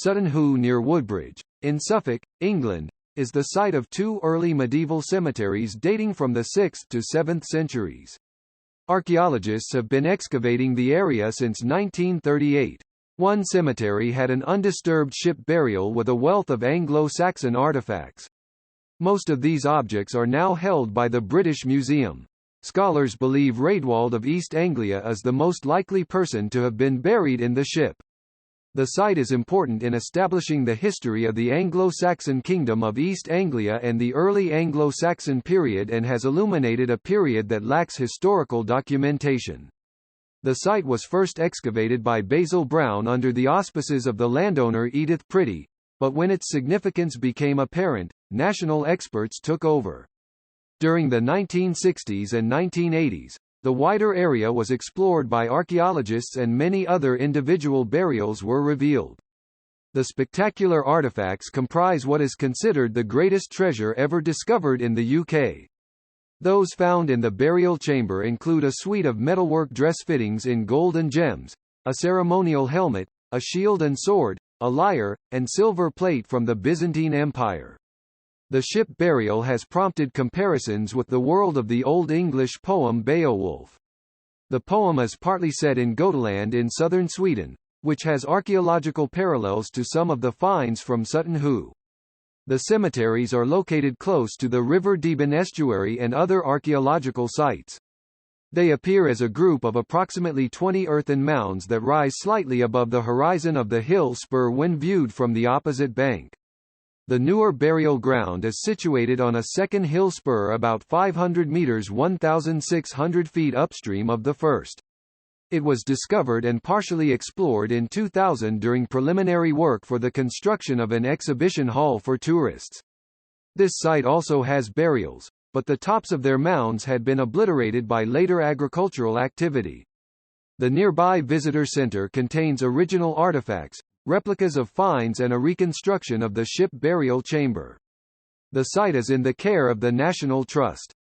Sutton Hoo near Woodbridge, in Suffolk, England, is the site of two early medieval cemeteries dating from the 6th to 7th centuries. Archaeologists have been excavating the area since 1938. One cemetery had an undisturbed ship burial with a wealth of Anglo-Saxon artifacts. Most of these objects are now held by the British Museum. Scholars believe Raedwald of East Anglia is the most likely person to have been buried in the ship. The site is important in establishing the history of the Anglo-Saxon Kingdom of East Anglia and the early Anglo-Saxon period, and has illuminated a period that lacks historical documentation. The site was first excavated by Basil Brown under the auspices of the landowner Edith Pretty, but when its significance became apparent, national experts took over. During the 1960s and 1980s, the wider area was explored by archaeologists and many other individual burials were revealed. The spectacular artifacts comprise what is considered the greatest treasure ever discovered in the UK. Those found in the burial chamber include a suite of metalwork dress fittings in gold and gems, a ceremonial helmet, a shield and sword, a lyre, and silver plate from the Byzantine Empire. The ship burial has prompted comparisons with the world of the Old English poem Beowulf. The poem is partly set in Gotaland in southern Sweden, which has archaeological parallels to some of the finds from Sutton Hoo. The cemeteries are located close to the River Deben estuary and other archaeological sites. They appear as a group of approximately 20 earthen mounds that rise slightly above the horizon of the hill spur when viewed from the opposite bank. The newer burial ground is situated on a second hill spur about 500 meters 1,600 feet upstream of the first. It was discovered and partially explored in 2000 during preliminary work for the construction of an exhibition hall for tourists. This site also has burials, but the tops of their mounds had been obliterated by later agricultural activity. The nearby visitor center contains original artifacts, replicas of finds and a reconstruction of the ship burial chamber. The site is in the care of the National Trust.